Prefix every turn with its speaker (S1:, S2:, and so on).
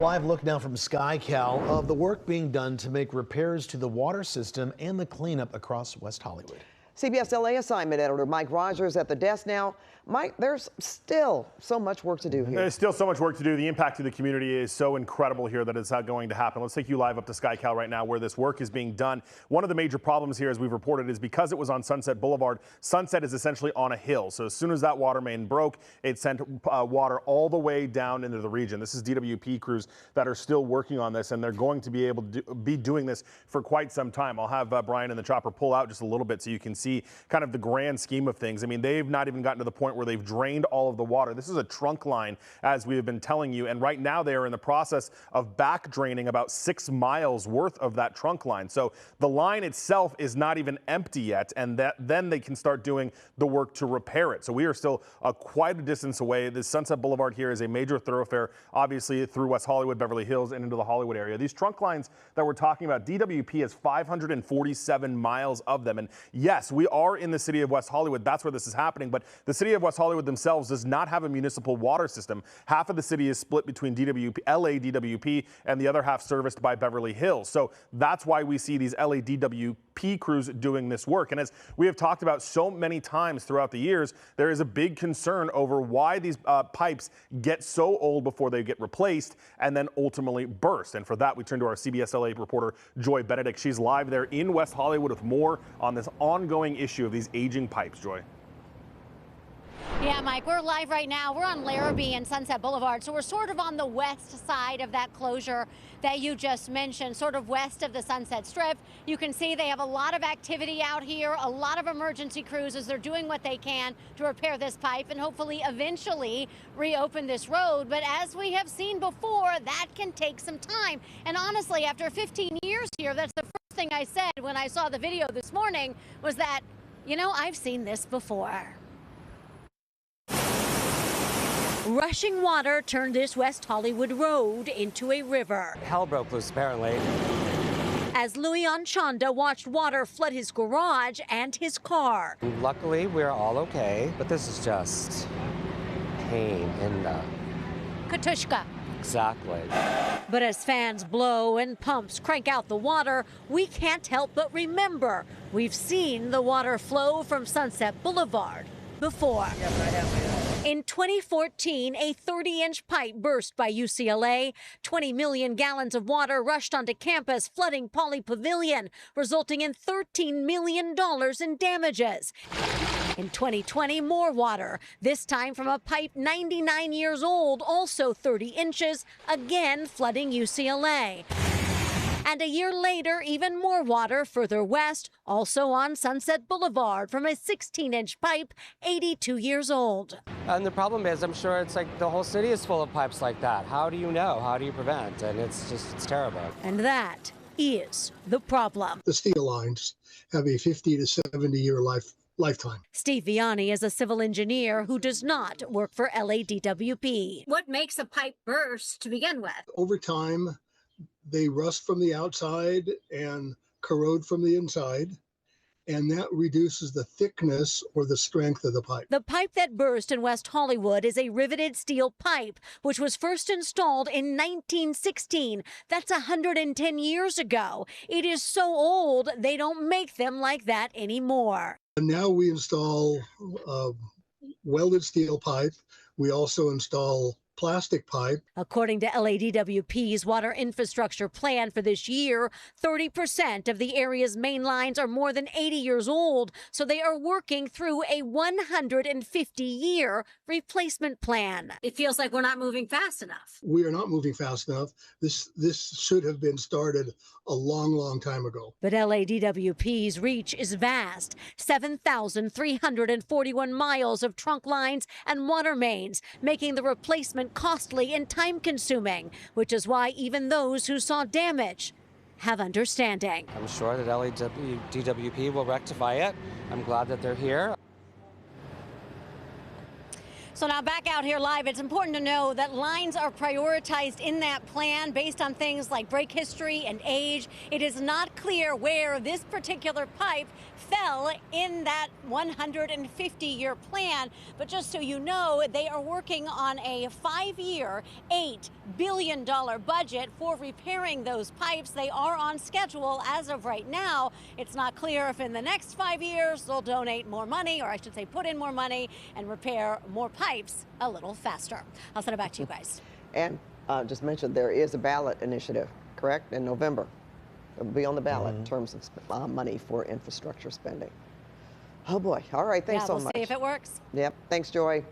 S1: Live look now from SkyCal of the work being done to make repairs to the water system and the cleanup across West Hollywood.
S2: CBS LA assignment editor Mike Rogers at the desk now. Mike, there's still so much work to do here.
S3: There's still so much work to do. The impact to the community is so incredible here that it's not going to happen. Let's take you live up to SkyCal right now where this work is being done. One of the major problems here, as we've reported, is because it was on Sunset Boulevard. Sunset is essentially on a hill. So as soon as that water main broke, it sent water all the way down into the region. This is DWP crews that are still working on this, and they're going to be able to be doing this for quite some time. I'll have Brian and the chopper pull out just a little bit so you can see kind of the grand scheme of things. I mean, they've not even gotten to the point where they've drained all of the water. This is a trunk line, as we have been telling you, and right now they are in the process of back draining about 6 miles worth of that trunk line. So the line itself is not even empty yet, and then they can start doing the work to repair it. So we are still quite a distance away. The Sunset Boulevard here is a major thoroughfare, obviously through West Hollywood, Beverly Hills, and into the Hollywood area. These trunk lines that we're talking about, DWP has 547 miles of them. And yes, we are in the city of West Hollywood. That's where this is happening. But the city of West Hollywood themselves does not have a municipal water system. Half of the city is split between LADWP and the other half serviced by Beverly Hills. So that's why we see these LADWP crews doing this work. And as we have talked about so many times throughout the years, there is a big concern over why these pipes get so old before they get replaced and then ultimately burst. And for that, we turn to our CBS LA reporter, Joy Benedict. She's live there in West Hollywood with more on this ongoing issue of these aging pipes. Joy.
S4: Yeah, Mike, we're live right now. We're on Larrabee and Sunset Boulevard, so we're sort of on the west side of that closure that you just mentioned, sort of west of the Sunset Strip. You can see they have a lot of activity out here, a lot of emergency crews as they're doing what they can to repair this pipe and hopefully eventually reopen this road. But as we have seen before, that can take some time. And honestly, after 15 years here, that's the first thing I said when I saw the video this morning was that, you know, I've seen this before. Rushing water turned this West Hollywood road into a river.
S5: Hell broke loose, apparently.
S4: As Louis Anchanda watched water flood his garage and his car.
S5: Luckily, we're all okay, but this is just pain in the...
S4: Katushka.
S5: Exactly.
S4: But as fans blow and pumps crank out the water, we can't help but remember we've seen the water flow from Sunset Boulevard before. In 2014, a 30-inch pipe burst by UCLA. 20 million gallons of water rushed onto campus, flooding Pauley Pavilion, resulting in $13 million in damages. In 2020, more water, this time from a pipe 99 years old, also 30 inches, again flooding UCLA. And a year later, even more water further west, also on Sunset Boulevard from a 16-inch pipe, 82 years old.
S5: And the problem is, I'm sure it's like the whole city is full of pipes like that. How do you know? How do you prevent? And it's terrible.
S4: And that is the problem.
S6: The steel lines have a 50 to 70-year lifetime.
S4: Steve Vianney is a civil engineer who does not work for LADWP. What makes a pipe burst to begin with?
S6: Over time, they rust from the outside and corrode from the inside, and that reduces the thickness or the strength of the pipe.
S4: The pipe that burst in West Hollywood is a riveted steel pipe, which was first installed in 1916. That's 110 years ago. It is so old, they don't make them like that anymore.
S6: And now we install welded steel pipe. We also install plastic pipe.
S4: According to LADWP's water infrastructure plan for this year, 30% of the area's main lines are more than 80 years old, so they are working through a 150-year replacement plan. It feels like we're not moving fast enough.
S6: We are not moving fast enough. This should have been started a long, long time ago.
S4: But LADWP's reach is vast, 7,341 miles of trunk lines and water mains, making the replacement costly and time-consuming, which is why even those who saw damage have understanding.
S5: I'm sure that DWP will rectify it. I'm glad that they're here.
S4: So now back out here live, it's important to know that lines are prioritized in that plan based on things like break history and age. It is not clear where this particular pipe fell in that 150-year plan. But just so you know, they are working on a 5-year, $8 billion budget for repairing those pipes. They are on schedule as of right now. It's not clear if in the next 5 years they'll donate more money, or I should say put in more money and repair more pipes a little faster. I'll send it back to you guys.
S2: And just mentioned there is a ballot initiative, correct, in November. It'll be on the ballot in terms of money for infrastructure spending. Oh boy. All right. Thanks so
S4: We'll
S2: much.
S4: see if it works.
S2: Yep. Thanks, Joy.